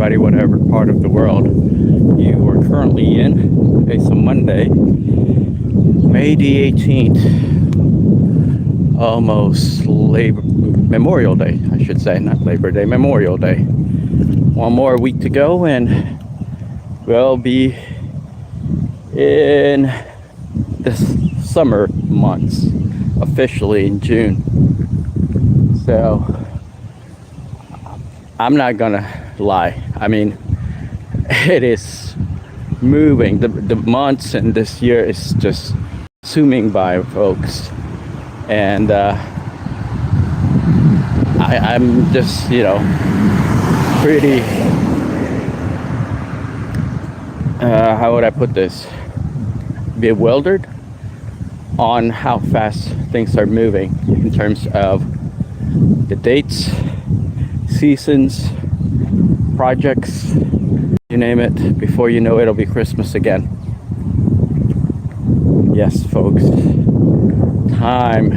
everybody, whatever part of the world you are currently in. Today's a Monday, May the 18th, almost Memorial Day, I should say, not Labor Day, Memorial Day. One more week to go and we'll be in the summer months, officially in June. So I'm not gonna lie. I mean, it is moving. The months and this year is just zooming by, folks. And I'm just, pretty, how would I put this? Bewildered on how fast things are moving in terms of the dates, seasons, projects, you name it. Before you know it, it'll be Christmas again. Yes, folks, time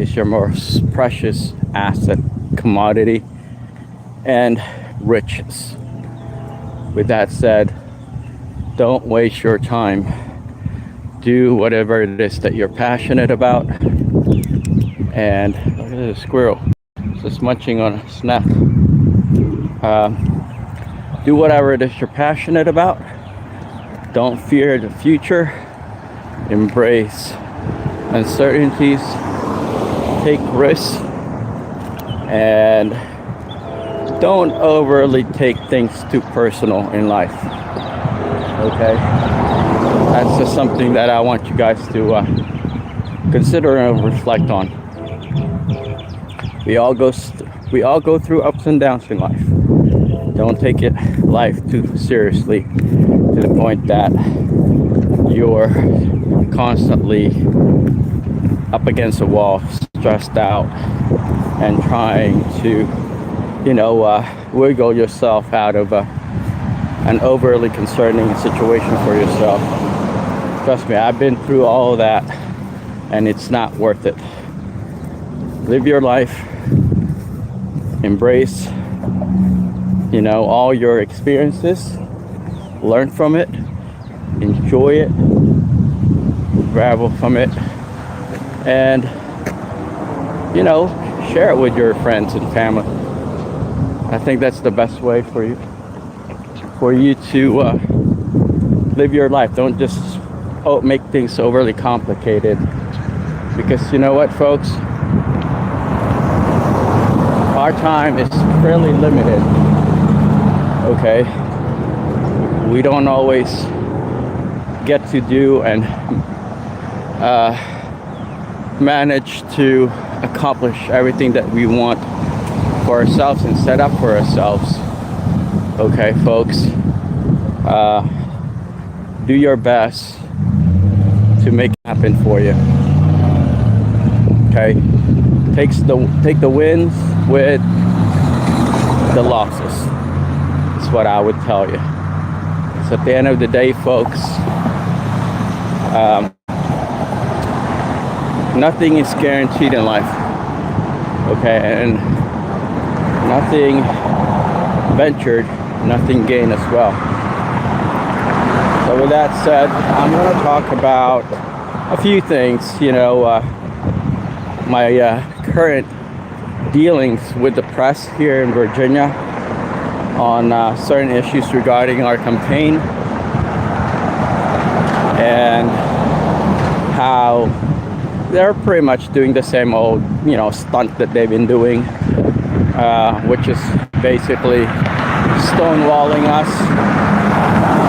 is your most precious asset, commodity, and riches. With that said, don't waste your time. Do whatever it is that you're passionate about. And look at the squirrel, just munching on a snack. Do whatever it is you're passionate about. Don't fear the future. Embrace uncertainties. Take risks. And don't overly take things too personal in life. Okay? That's just something that I want you guys to consider and reflect on. We all go through ups and downs in life. Don't take life too seriously to the point that you're constantly up against a wall, stressed out, and trying to, wiggle yourself out of an overly concerning situation for yourself. Trust me, I've been through all of that, and it's not worth it. Live your life. Embrace, all your experiences. Learn from it. Enjoy it. Travel from it. And, share it with your friends and family. I think that's the best way for you to live your life. Don't just make things overly complicated. Because you know what, folks? Our time is fairly limited. Okay? We don't always get to do and manage to accomplish everything that we want for ourselves and set up for ourselves. Okay, folks? Do your best to make it happen for you. Okay? Take the wins with the losses. That's what I would tell you. So at the end of the day, folks, nothing is guaranteed in life. Okay, and nothing ventured, nothing gained as well. So with that said, I'm going to talk about a few things, my current dealings with the press here in Virginia on certain issues regarding our campaign and how they're pretty much doing the same old, stunt that they've been doing, which is basically stonewalling us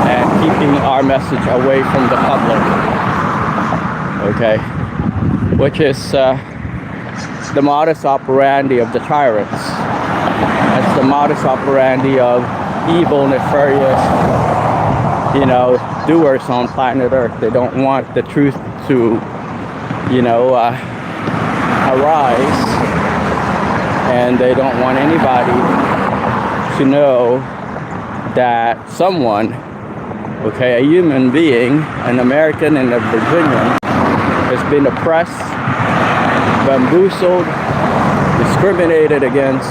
and keeping our message away from the public. Okay, which is the modus operandi of the tyrants. That's the modus operandi of evil, nefarious, doers on planet Earth. They don't want the truth to, arise, and they don't want anybody to know that someone, a human being, an American and a Virginian, has been oppressed, bamboozled, discriminated against,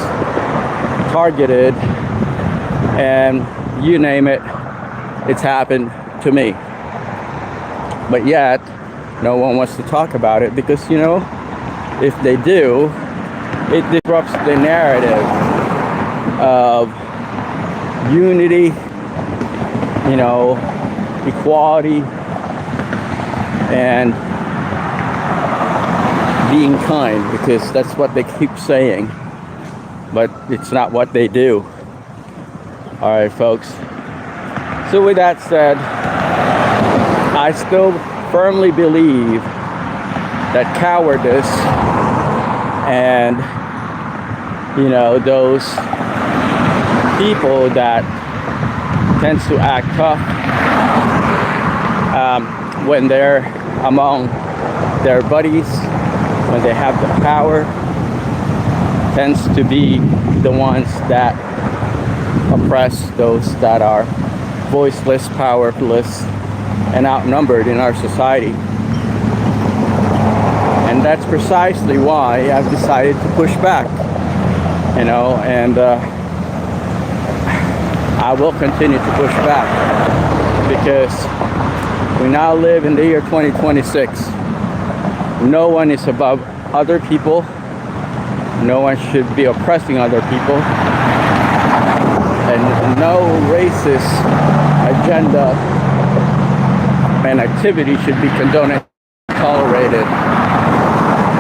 targeted, and you name it, it's happened to me. But yet, no one wants to talk about it because, you know, if they do, it disrupts the narrative of unity, you know, equality, and being kind, because that's what they keep saying, but it's not what they do. All right, folks. So with that said, I still firmly believe that cowardice and, you know, those people that tends to act tough when they're among their buddies, when they have the power, tends to be the ones that oppress those that are voiceless, powerless, and outnumbered in our society. And that's precisely why I've decided to push back, you know, and I will continue to push back, because we now live in the year 2026. No one is above other people. No one should be oppressing other people. And no racist agenda and activity should be condoned and tolerated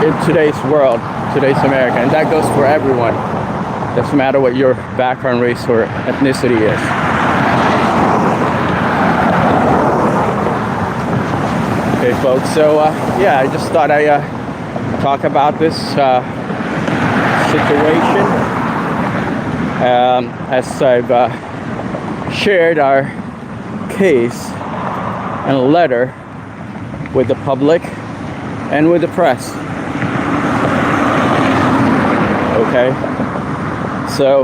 in today's world, today's America. And that goes for everyone. Doesn't matter what your background, race, or ethnicity is. Okay, folks, so yeah, I just thought I'd talk about this situation. As I've shared our case and a letter with the public and with the press. Okay, so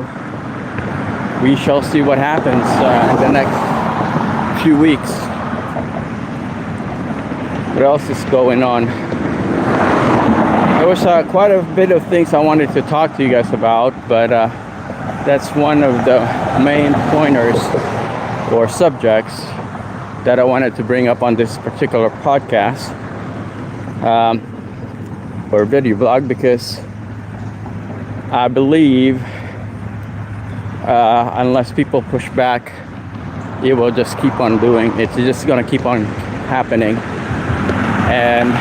we shall see what happens in the next few weeks. What else is going on? There was quite a bit of things I wanted to talk to you guys about, but that's one of the main pointers or subjects that I wanted to bring up on this particular podcast or video blog, because I believe unless people push back, it will just keep on doing. It's just going to keep on happening. And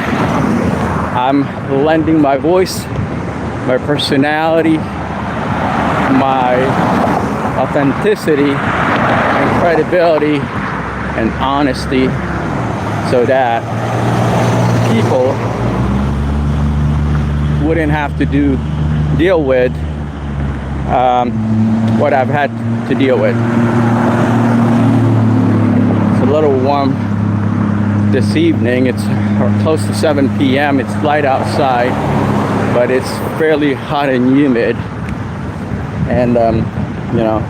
I'm lending my voice, my personality, my authenticity and credibility and honesty, so that people wouldn't have to deal with what I've had to deal with. It's a little warm this evening. It's close to 7 p.m. It's light outside, but it's fairly hot and humid. And you know,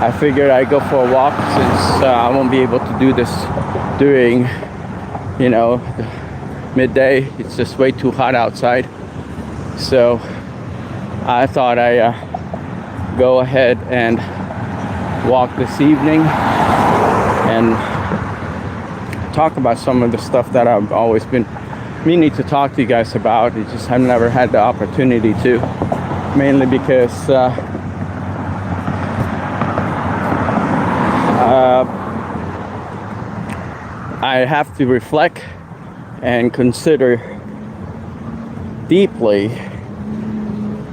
I figured I'd go for a walk, since I won't be able to do this during, you know, midday. It's just way too hot outside. So I thought I'd go ahead and walk this evening and talk about some of the stuff that I've always been meaning to talk to you guys about. It's just I've never had the opportunity to, mainly because I have to reflect and consider deeply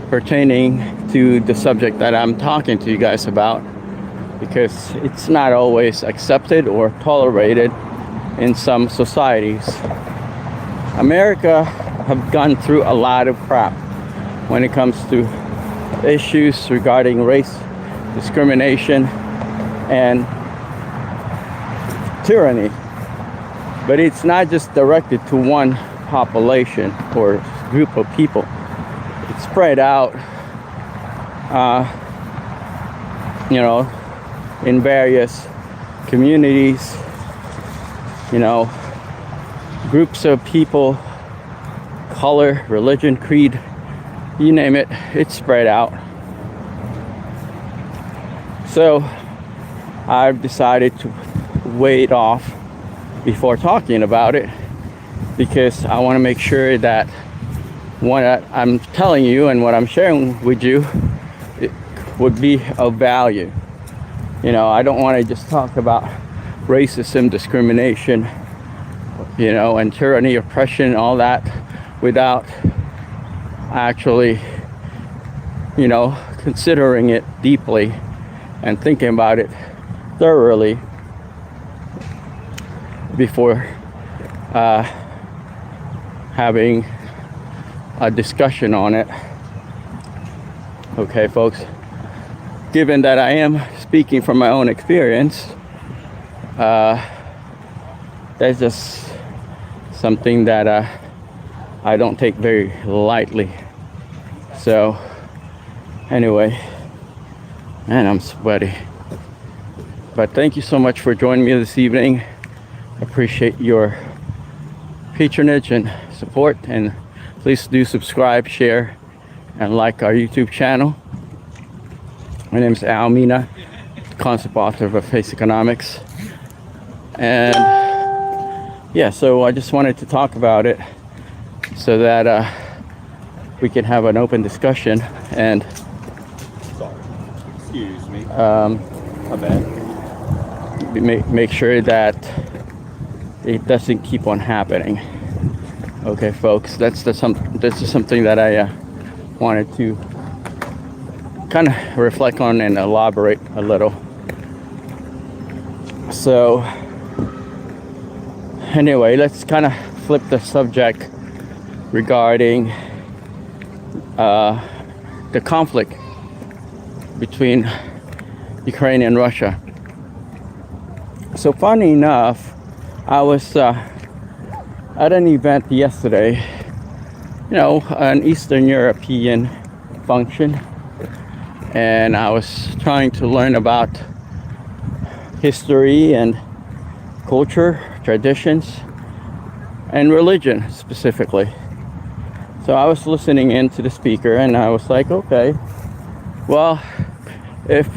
pertaining to the subject that I'm talking to you guys about, because it's not always accepted or tolerated in some societies. America have gone through a lot of crap when it comes to issues regarding race, discrimination, and tyranny. But it's not just directed to one population or group of people. It's spread out, you know, in various communities, you know, groups of people, color, religion, creed, you name it, it's spread out. So I've decided to wait off before talking about it, because I want to make sure that what I'm telling you and what I'm sharing with you, it would be of value. You know, I don't want to just talk about racism, discrimination, you know, and tyranny, oppression, all that, without actually, you know, considering it deeply and thinking about it thoroughly before having a discussion on it. Okay, folks, given that I am speaking from my own experience, that's just something that I don't take very lightly. So anyway, man, I'm sweaty. But thank you so much for joining me this evening. Appreciate your patronage and support, and please do subscribe, share, and like our YouTube channel. My name is Al Mina, concept author of Faceconomics. And yeah, so I just wanted to talk about it so that we can have an open discussion and excuse me. My bad. Make sure that it doesn't keep on happening. Okay, folks, this is something that I wanted to kind of reflect on and elaborate a little. So anyway, let's kind of flip the subject regarding the conflict between Ukraine and Russia. So funny enough, I was at an event yesterday, you know, an Eastern European function, and I was trying to learn about history and culture, traditions, and religion specifically. So I was listening in to the speaker, and I was like, okay, well, if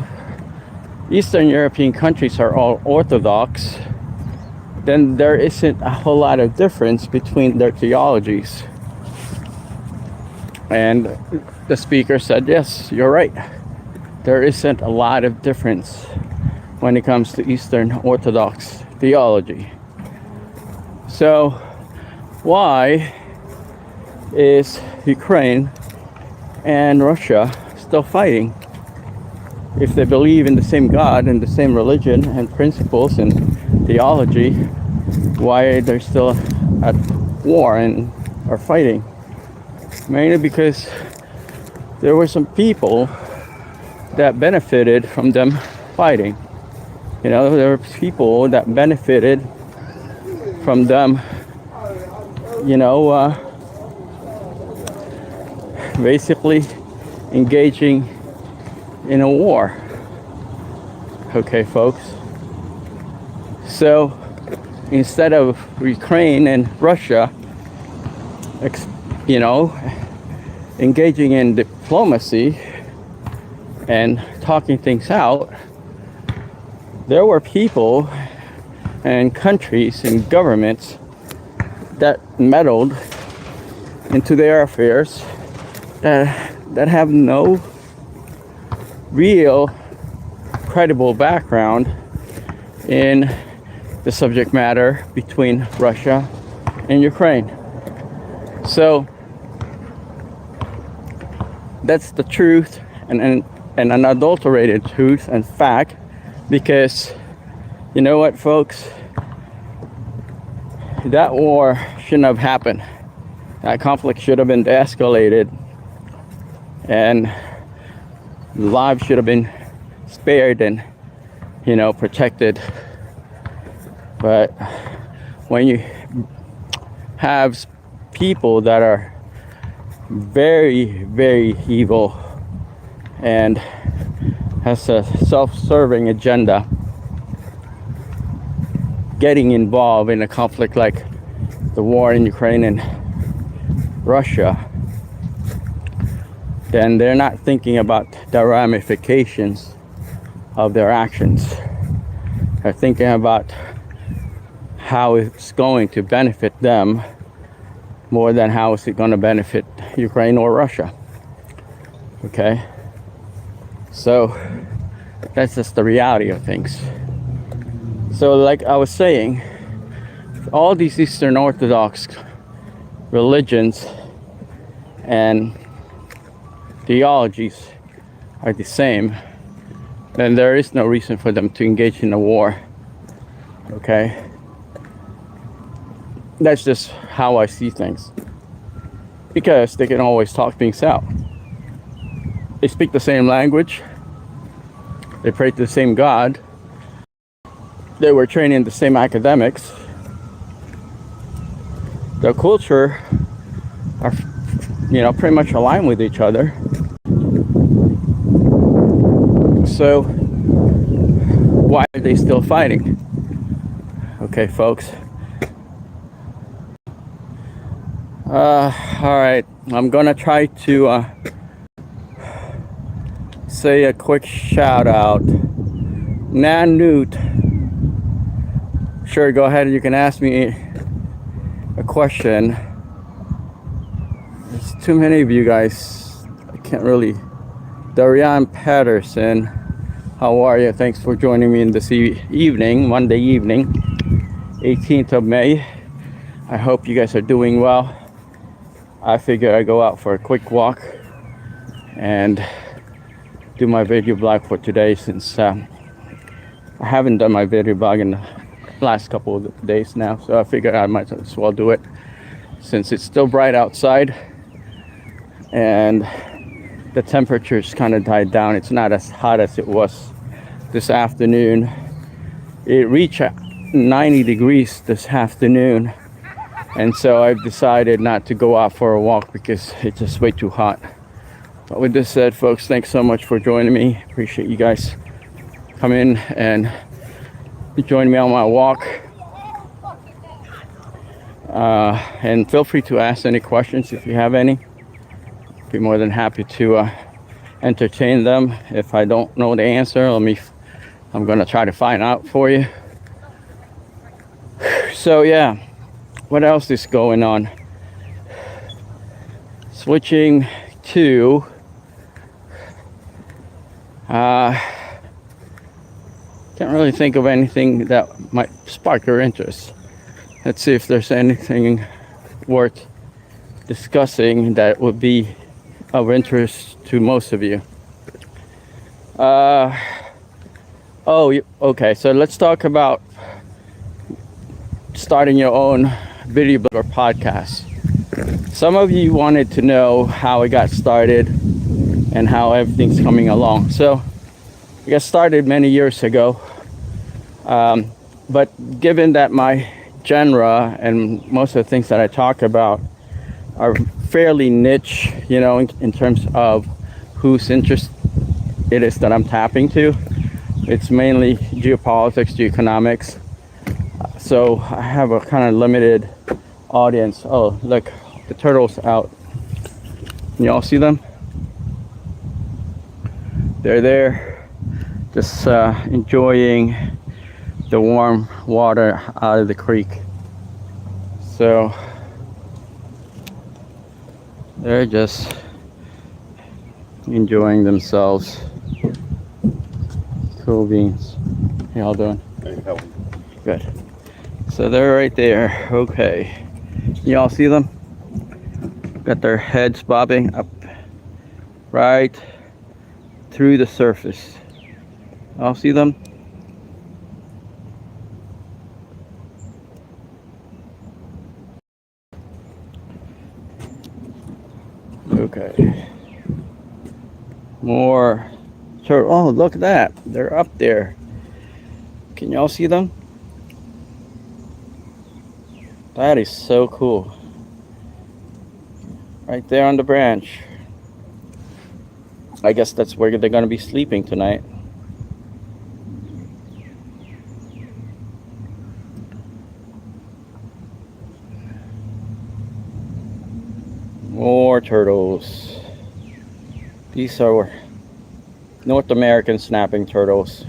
Eastern European countries are all Orthodox, then there isn't a whole lot of difference between their theologies. And the speaker said, yes, you're right. There isn't a lot of difference when it comes to Eastern Orthodox theology. So why is Ukraine and Russia still fighting? If they believe in the same God and the same religion and principles and theology, why are they still at war and are fighting? Mainly because there were some people that benefited from them fighting. You know, there were people that benefited from them, you know, basically engaging in a war. Okay, folks. So instead of Ukraine and Russia, you know, engaging in diplomacy and talking things out, there were people and countries and governments that meddled into their affairs that have no real credible background in the subject matter between Russia and Ukraine. So that's the truth, and an unadulterated truth and fact, because you know what, folks, that war shouldn't have happened. That conflict should have been de-escalated, and lives should have been spared and, you know, protected. But when you have people that are very, very evil and has a self-serving agenda getting involved in a conflict like the war in Ukraine and Russia, then they're not thinking about the ramifications of their actions. They're thinking about how it's going to benefit them more than how is it going to benefit Ukraine or Russia. Okay? So that's just the reality of things. So like I was saying, all these Eastern Orthodox religions and theologies are the same, then there is no reason for them to engage in a war. Okay? That's just how I see things. Because they can always talk things out. They speak the same language. They pray to the same God. They were trained in the same academics. Their culture are, pretty much aligned with each other. So why are they still fighting? Okay, folks. All right, I'm gonna try to say a quick shout out. Nan Newt, sure, go ahead, you can ask me a question. There's too many of you guys, I can't really. Darian Patterson, how are you? Thanks for joining me in this evening, Monday evening, 18th of May. I hope you guys are doing well. I figure I go out for a quick walk and do my video blog for today, since I haven't done my video blog in the last couple of days now, so I figured I might as well do it since it's still bright outside and the temperature's kind of died down. It's not as hot as it was this afternoon. It reached 90 degrees this afternoon, and so I've decided not to go out for a walk because it's just way too hot. But with this said, folks, thanks so much for joining me. Appreciate you guys coming and joining me on my walk. And feel free to ask any questions if you have any. Be more than happy to entertain them. If I don't know the answer, I'm gonna try to find out for you. So yeah, what else is going on? Switching to can't really think of anything that might spark your interest. Let's see if there's anything worth discussing that would be of interest to most of you. Okay, so let's talk about starting your own video blog or podcast. Some of you wanted to know how it got started and how everything's coming along. So it got started many years ago, but given that my genre and most of the things that I talk about are fairly niche, in terms of whose interest it is that I'm tapping to. It's mainly geopolitics, geoeconomics. So I have a kind of limited audience. Oh, look, the turtle's out. Can you all see them? They're there, just enjoying the warm water out of the creek. So they're just enjoying themselves. Cool beans. How y'all doing? Good. So they're right there. Okay. Y'all see them? Got their heads bobbing up right through the surface. Y'all see them? Okay. More turtle. Oh, look at that. They're up there. Can y'all see them? That is so cool. Right there on the branch. I guess that's where they're going to be sleeping tonight. More turtles. These are North American snapping turtles.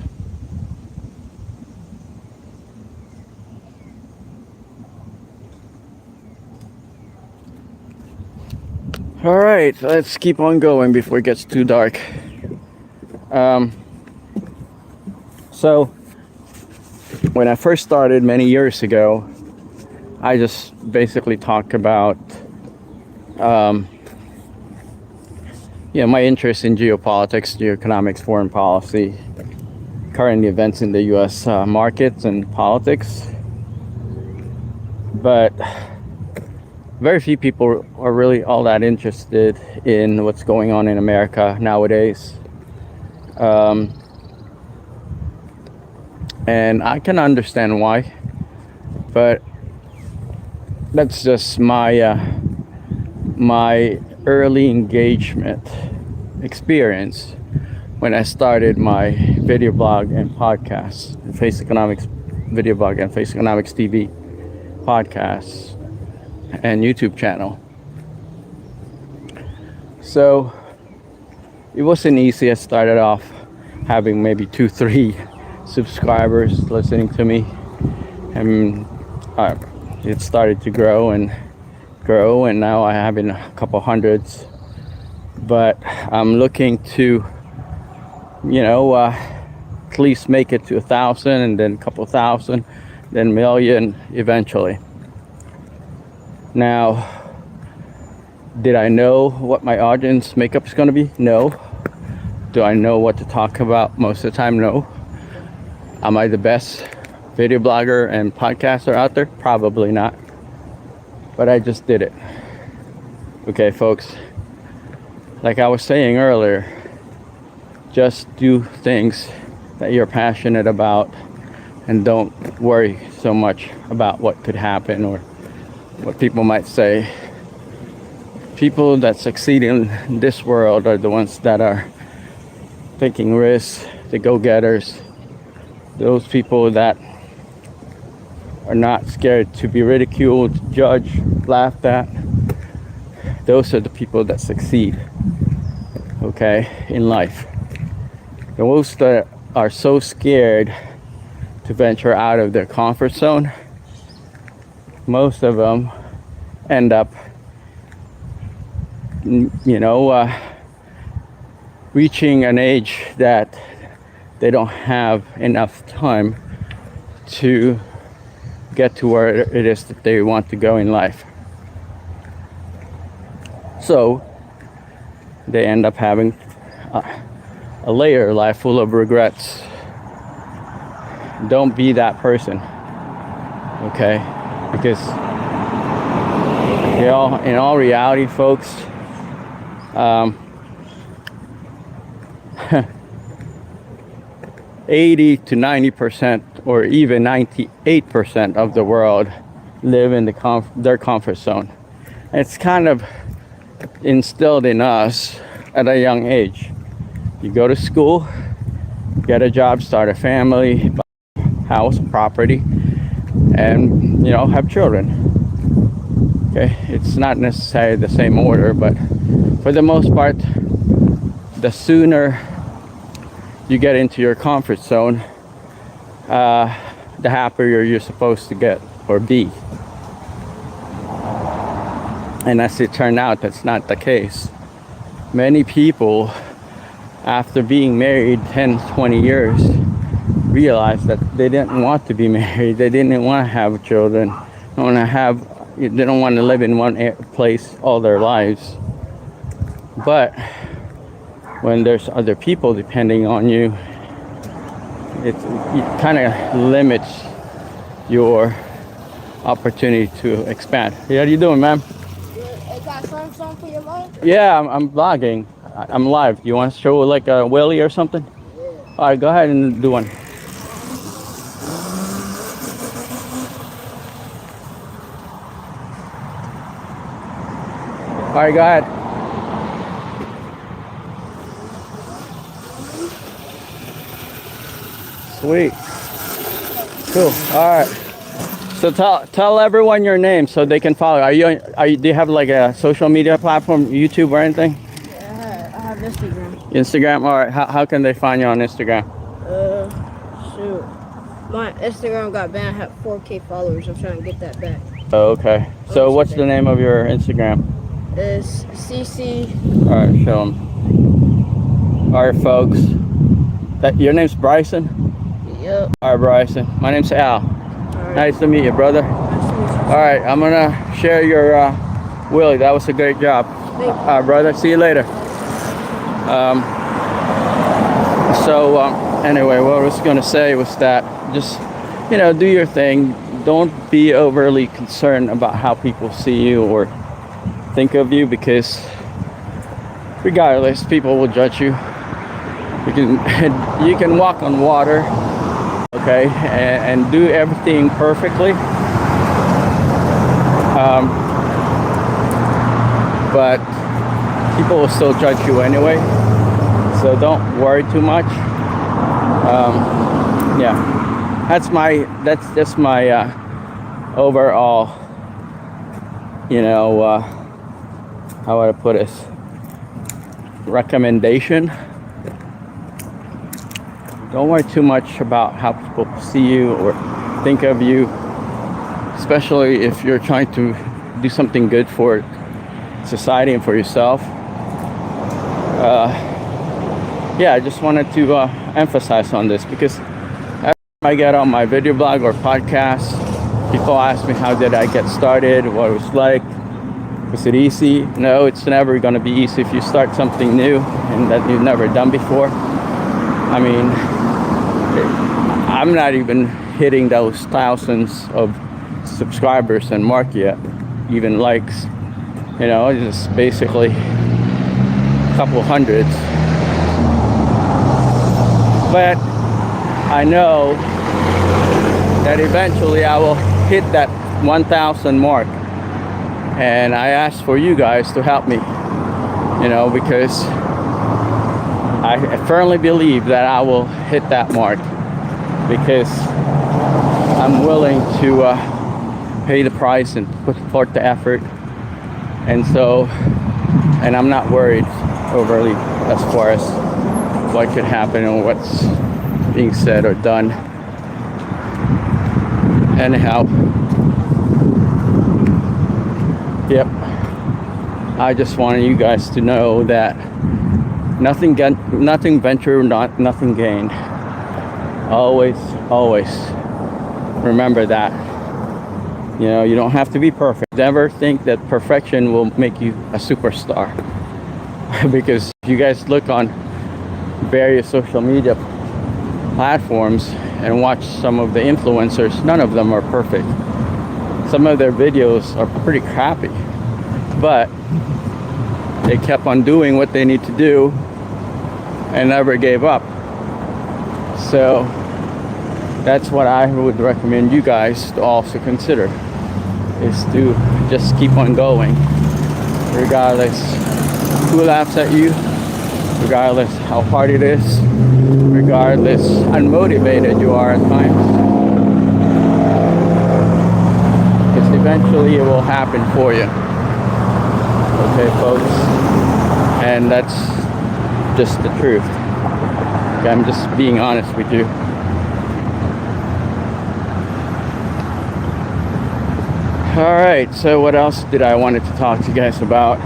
All right, let's keep on going before it gets too dark. So when I first started many years ago, I just basically talk about my interest in geopolitics, geoeconomics, foreign policy, current events in the U.S. Markets and politics. But very few people are really all that interested in what's going on in America nowadays. And I can understand why, but that's just my my early engagement experience when I started my video blog and podcast, Face Economics video blog and Face Economics TV podcasts and YouTube channel. So it wasn't easy. I started off having maybe 2-3 subscribers listening to me, and it started to grow, and now I have a couple hundreds. But I'm looking to at least make it to 1,000, and then a couple thousand, then million eventually. Now, did I know what my audience makeup is going to be? No. Do I know what to talk about most of the time? No. Am I the best video blogger and podcaster out there? Probably not. But I just did it. Okay, folks. Like I was saying earlier, just do things that you're passionate about, and don't worry so much about what could happen or what people might say. People that succeed in this world are the ones that are taking risks, the go-getters, those people that are not scared to be ridiculed, judged, laughed at. Those are the people that succeed, okay, in life. Those that are so scared to venture out of their comfort zone, most of them end up reaching an age that they don't have enough time to get to where it is that they want to go in life. So they end up having a later life full of regrets. Don't be that person, okay? Because in all reality, folks, 80 to 90% or even 98% of the world live in their comfort zone. It's kind of instilled in us at a young age. You go to school, get a job, start a family, buy a house, property, and have children. Okay, it's not necessarily the same order, but for the most part, the sooner you get into your comfort zone, the happier you're supposed to get or be. And as it turned out, that's not the case. Many people, after being married 10, 20 years, realized that they didn't want to be married. They didn't want to have children. They don't want to live in one place all their lives. But when there's other people depending on you, it kind of limits your opportunity to expand. Hey, how you doing, ma'am? Good. Got something for your life? Yeah, I'm vlogging. I'm live. You want to show like a wheelie or something? Yeah. All right, go ahead and do one. All right, go ahead. Sweet. Cool. All right. So tell everyone your name so they can follow. Do you have like a social media platform, YouTube or anything? Yeah, I have Instagram. Instagram? All right. How can they find you on Instagram? Shoot. My Instagram got banned. I had 4K followers. I'm trying to get that back. Oh, okay. So what's the name of your Instagram? It's CC. All right, show them. All right, folks. Your name's Bryson? Yep. All right, Bryson. My name's Al. Alright. Nice to meet you, brother. Nice to meet you. All right, I'm gonna share your Willie. That was a great job. Thank you. All right, brother. See you later. Anyway, what I was gonna say was that just, do your thing. Don't be overly concerned about how people see you or think of you, because regardless, people will judge you. You can walk on water, okay, and do everything perfectly. But people will still judge you anyway, so don't worry too much. Yeah, that's just my overall, how would I put this, recommendation. Don't worry too much about how people see you or think of you, especially if you're trying to do something good for society and for yourself. I just wanted to emphasize on this, because every time I get on my video blog or podcast, people ask me how did I get started, what it was like, was it easy? No, it's never going to be easy if you start something new and that you've never done before. I mean, I'm not even hitting those thousands of subscribers and mark yet, even likes. It's just basically a couple hundreds. But I know that eventually I will hit that 1,000 mark, and I ask for you guys to help me, because I firmly believe that I will hit that mark, because I'm willing to pay the price and put forth the effort, and I'm not worried overly as far as what could happen and what's being said or done. Anyhow, yep, I just wanted you guys to know that nothing ventured, nothing gained. Always remember that. You don't have to be perfect. Never think that perfection will make you a superstar. Because if you guys look on various social media platforms and watch some of the influencers, none of them are perfect. Some of their videos are pretty crappy, but they kept on doing what they need to do and never gave up. So that's what I would recommend you guys to also consider, is to just keep on going, regardless who laughs at you, regardless how hard it is, regardless unmotivated you are at times, because eventually it will happen for you. Okay, folks, and that's just the truth. Okay, I'm just being honest with you. All right, so what else did I wanted to talk to you guys about?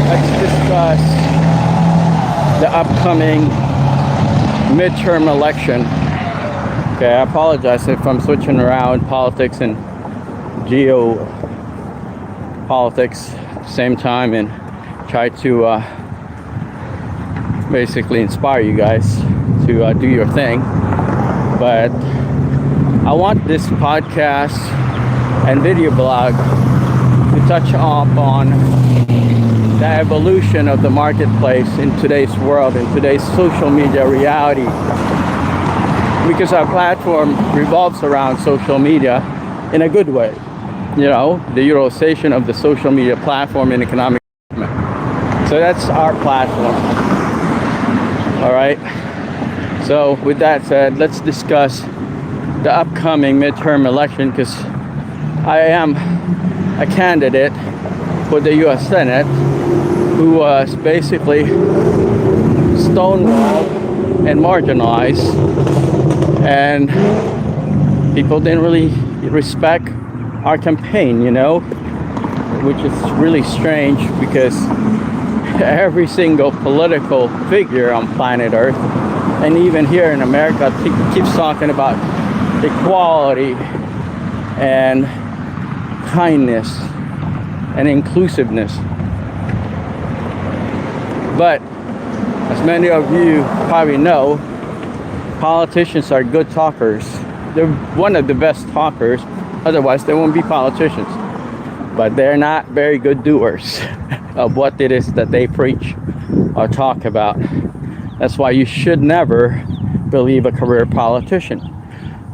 Let's discuss the upcoming midterm election. Okay, I apologize if I'm switching around politics and geopolitics at the same time, and try to basically inspire you guys to do your thing. But I want this podcast and video blog to touch up on the evolution of the marketplace in today's world, in today's social media reality, because our platform revolves around social media in a good way. The utilization of the social media platform in economic development. So that's our platform. All right, so with that said, let's discuss the upcoming midterm election, because I am a candidate for the U.S. Senate who was basically stonewalled and marginalized, and people didn't really respect our campaign, you know, which is really strange because every single political figure on planet Earth, and even here in America, keeps talking about equality and kindness and inclusiveness. But as many of you probably know, politicians are good talkers. They're one of the best talkers, otherwise they won't be politicians. But they're not very good doers of what it is that they preach or talk about. That's why you should never believe a career politician,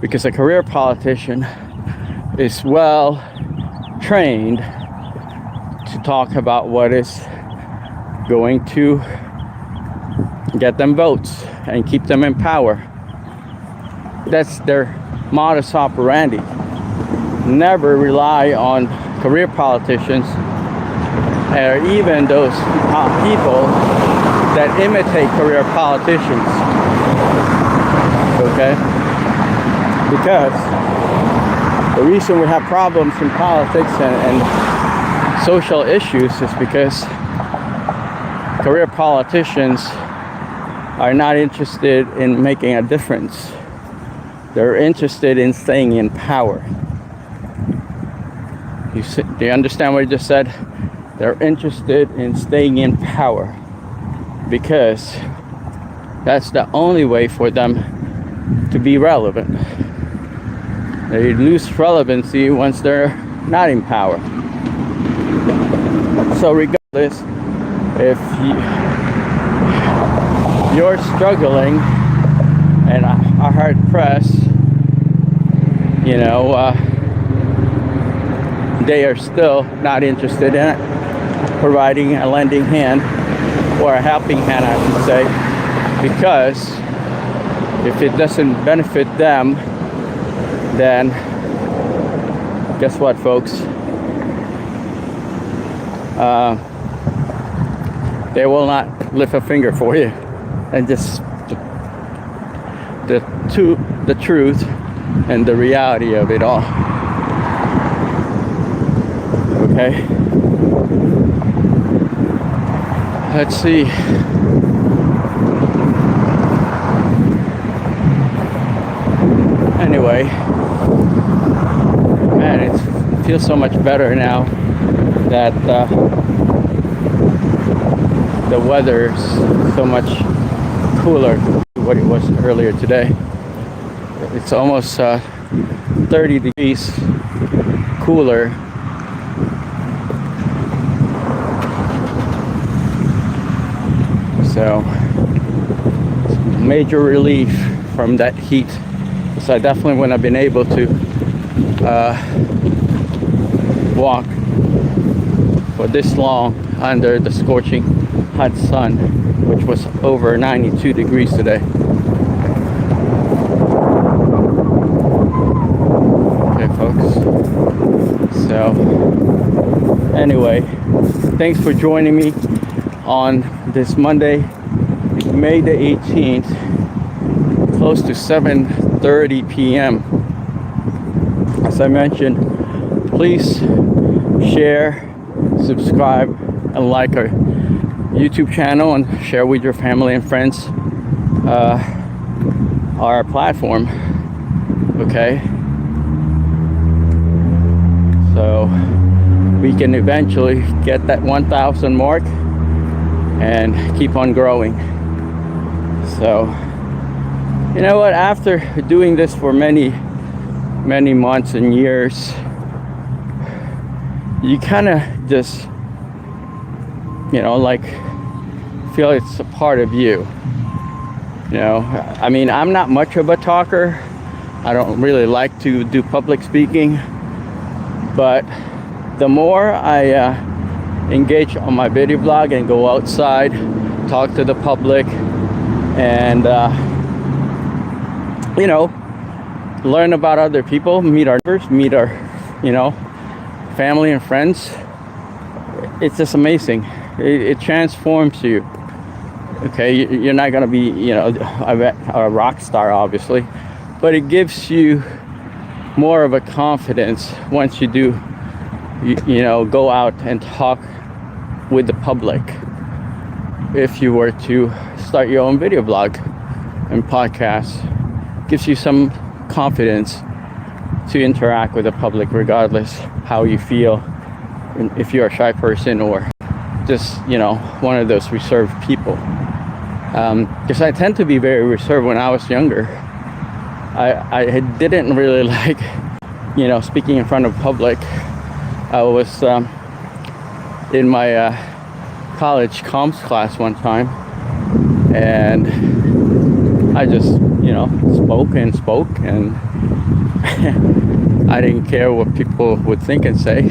because a career politician is well trained to talk about what is going to get them votes and keep them in power. That's their modus operandi. Never rely on career politicians or even those people that imitate career politicians. Okay? Because the reason we have problems in politics and social issues is because career politicians are not interested in making a difference. They're interested in staying in power. Do you understand what I just said? They're interested in staying in power because that's the only way for them to be relevant. They lose relevancy once they're not in power. So regardless, if you're struggling and are hard pressed, you know, they are still not interested in it, providing a lending hand or a helping hand, I should say, because if it doesn't benefit them, then guess what, folks? They will not lift a finger for you. And just the truth and the reality of it all. Okay. Let's see. Anyway, man, it feels so much better now that the weather's so much cooler than what it was earlier today. It's almost 30 degrees cooler. So major relief from that heat. So I definitely wouldn't have been able to walk for this long under the scorching hot sun, which was over 92 degrees today. Okay, folks. So anyway, thanks for joining me on this Monday, May the 18th, close to 7:30 p.m. As I mentioned, please share, subscribe, and like our YouTube channel, and share with your family and friends our platform. Okay, so we can eventually get that 1,000 mark and keep on growing. So you know what, after doing this for many months and years, you kind of just, you know, like feel it's a part of you. You know, I mean, I'm not much of a talker. I don't really like to do public speaking, but the more I engage on my video blog and go outside, talk to the public, and you know, learn about other people, meet our neighbors, meet our, you know, family and friends. It's just amazing. It transforms you. Okay, you're not gonna be, you know, a rock star, obviously, but it gives you more of a confidence once you do, you know, go out and talk with the public. If you were to start your own video blog and podcast, gives you some confidence to interact with the public, regardless how you feel, if you're a shy person or just, you know, one of those reserved people. Because I tend to be very reserved. When I was younger, I didn't really like, you know, speaking in front of public. I was in my college comms class one time, and I just, you know, spoke, and I didn't care what people would think and say,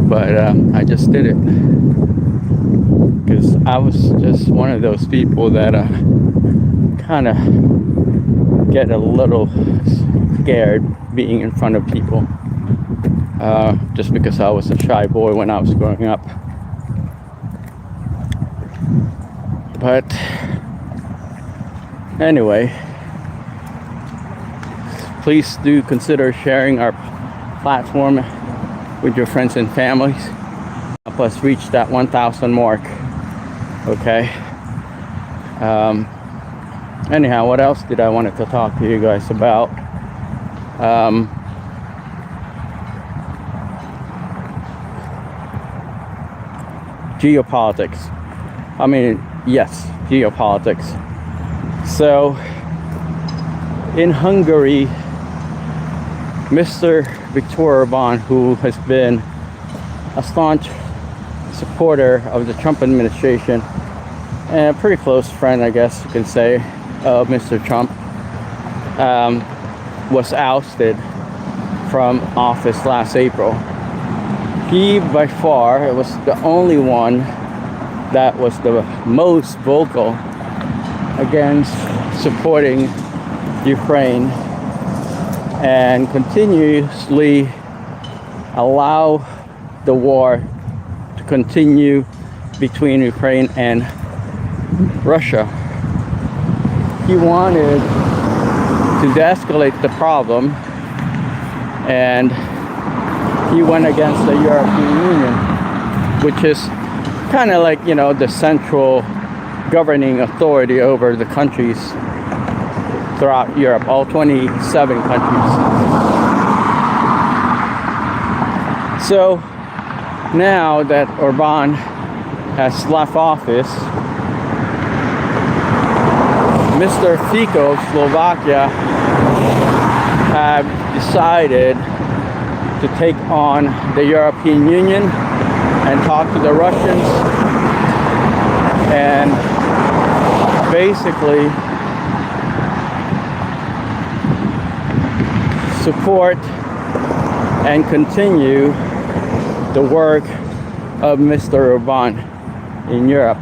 but I just did it because I was just one of those people that kind of get a little scared being in front of people, just because I was a shy boy when I was growing up. But anyway, please do consider sharing our platform with your friends and families. Help us reach that 1,000 mark. Okay. Anyhow, what else did I wanted to talk to you guys about? Geopolitics. I mean, yes, geopolitics. So, in Hungary, Mr. Viktor Orban, who has been a staunch supporter of the Trump administration and a pretty close friend, I guess you can say, of Mr. Trump, was ousted from office last April. He, by far, was the only one that was the most vocal against supporting Ukraine and continuously allow the war to continue between Ukraine and Russia. He wanted to de-escalate the problem, and he went against the European Union, which is kind of like, you know, the central governing authority over the countries throughout Europe, all 27 countries. So now that Orban has left office, Mr. Fico of Slovakia have decided to take on the European Union and talk to the Russians and basically support and continue the work of Mr. Orban in Europe.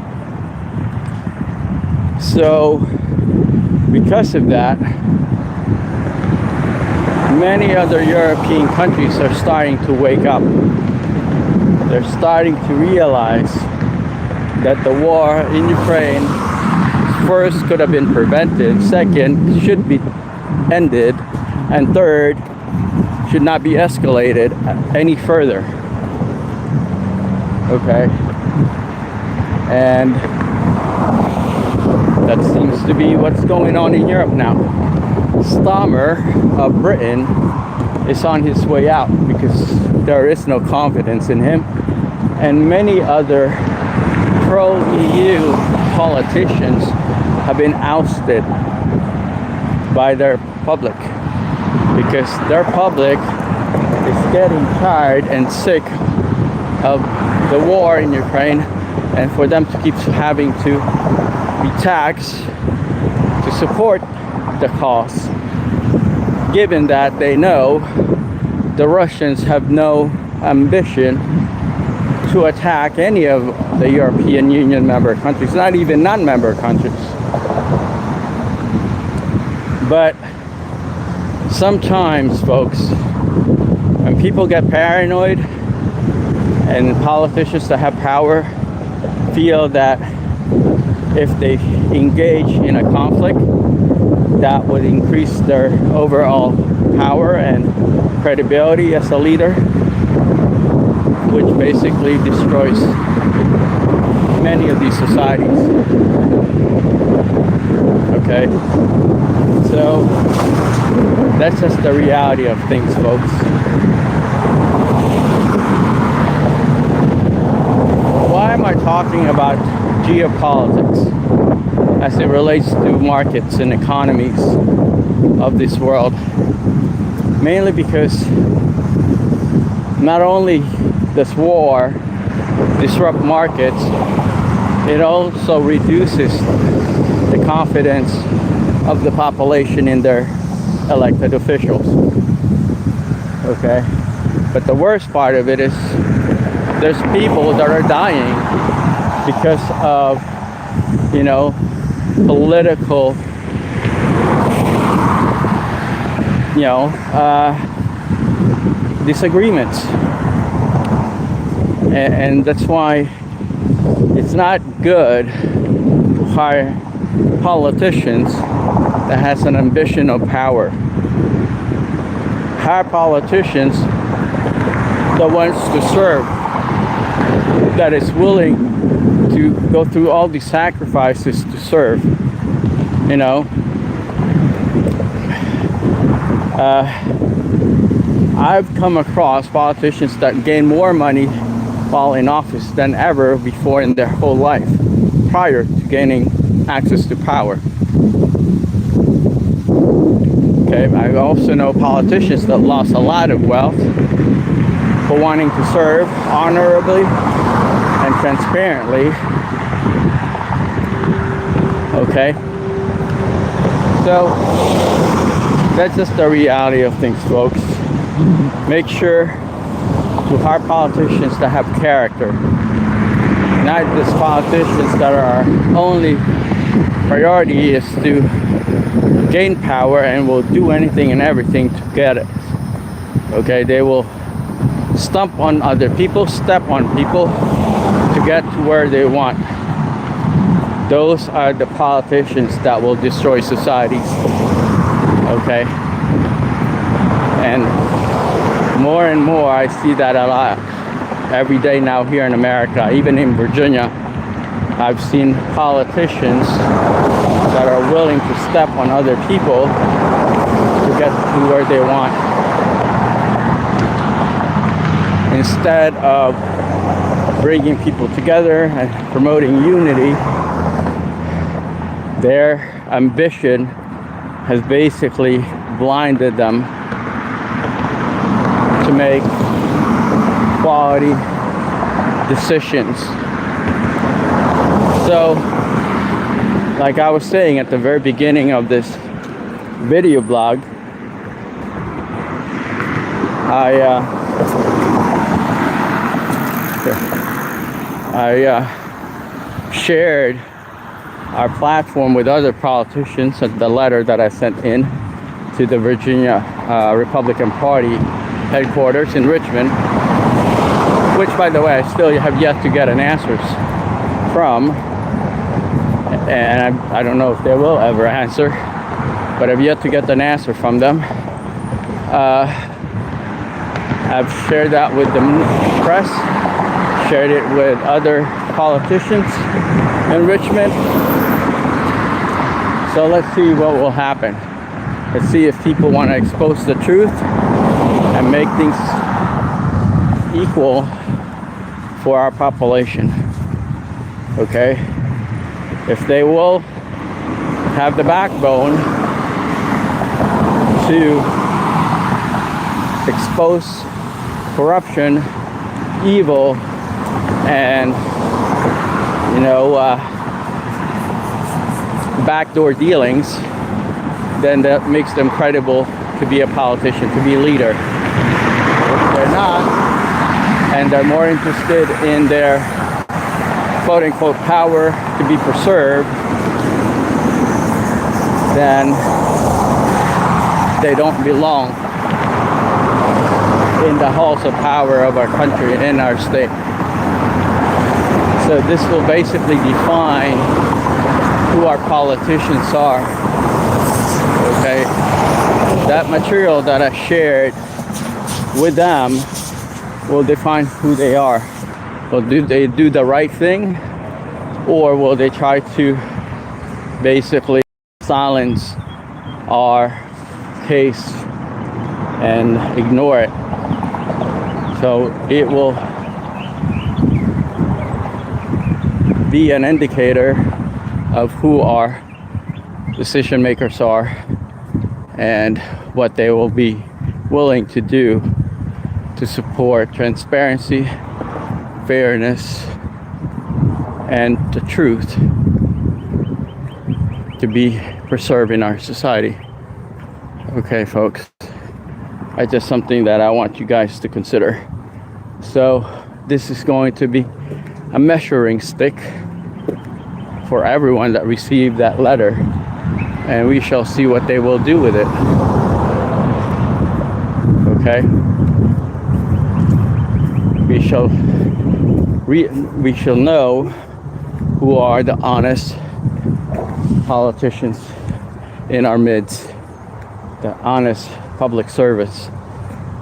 So because of that, many other European countries are starting to wake up. They're starting to realize that the war in Ukraine, first, could have been prevented, second, should be ended, and third, should not be escalated any further. Okay? And that seems to be what's going on in Europe now. Starmer of Britain is on his way out because there is no confidence in him, and many other pro-EU politicians have been ousted by their public because their public is getting tired and sick of the war in Ukraine, and for them to keep having to be taxed to support the cause, given that they know the Russians have no ambition to attack any of the European Union member countries, not even non-member countries. But sometimes, folks, when people get paranoid and politicians that have power feel that if they engage in a conflict, that would increase their overall power and credibility as a leader, which basically destroys many of these societies. Okay? So that's just the reality of things, folks. Why am I talking about geopolitics as it relates to markets and economies of this world? Mainly because not only does war disrupt markets, it also reduces the confidence of the population in their elected officials. Okay? But the worst part of it is there's people that are dying because of, you know, political, you know, disagreements. And that's why it's not good to hire politicians that has an ambition of power. Hire politicians that wants to serve, that is willing to go through all these sacrifices to serve, you know. I've come across politicians that gain more money while in office than ever before in their whole life, prior to gaining access to power. Okay, I also know politicians that lost a lot of wealth for wanting to serve honorably and transparently. Okay, so that's just the reality of things, folks. Make sure to hire politicians that have character, not just politicians that are only priority is to gain power and will do anything and everything to get it. Okay, they will stomp on other people, step on people to get to where they want. Those are the politicians that will destroy societies. Okay, and more I see that a lot every day now here in America. Even in Virginia, I've seen politicians that are willing to step on other people to get to where they want, instead of bringing people together and promoting unity. Their ambition has basically blinded them to make quality decisions. So, like I was saying at the very beginning of this video blog, I shared our platform with other politicians at the letter that I sent in to the Virginia Republican Party headquarters in Richmond, which, by the way, I still have yet to get an answer from, and I don't know if they will ever answer, but I've yet to get an answer from them. I've shared that with the press, shared it with other politicians in Richmond. So let's see what will happen. Let's see if people want to expose the truth and make things equal for our population. Okay? If they will have the backbone to expose corruption, evil, and backdoor dealings, then that makes them credible to be a politician, to be a leader. If they're not, and they're more interested in their quote-unquote power to be preserved, then they don't belong in the halls of power of our country, in our state. So this will basically define who our politicians are. Okay, that material that I shared with them will define who they are. Well, do they do the right thing, or will they try to basically silence our case and ignore it? So it will be an indicator of who our decision makers are and what they will be willing to do to support transparency, fairness, and the truth to be preserved in our society. Okay, folks, that's just something that I want you guys to consider. So this is going to be a measuring stick for everyone that received that letter, and we shall see what they will do with it. Okay, we shall know who are the honest politicians in our midst, the honest public servants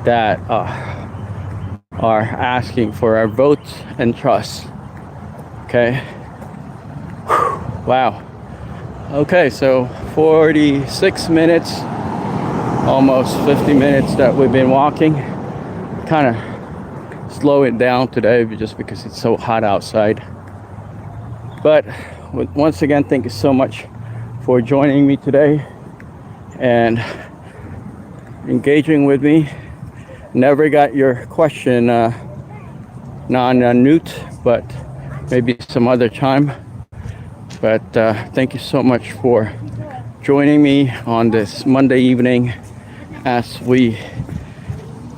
that are asking for our votes and trust. Okay. Wow. Okay, so 46 minutes, almost 50 minutes that we've been walking. Kind of slow it down today just because it's so hot outside. But once again, thank you so much for joining me today and engaging with me. Never got your question non-newt, but maybe some other time. But thank you so much for joining me on this Monday evening as we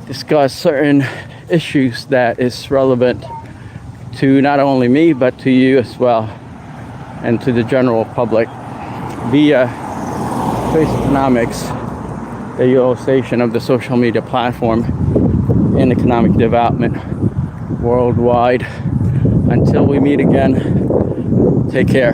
discuss certain issues that is relevant to not only me but to you as well, and to the general public via faceconomics, the utilization of the social media platform in economic development worldwide. Until we meet again, take care.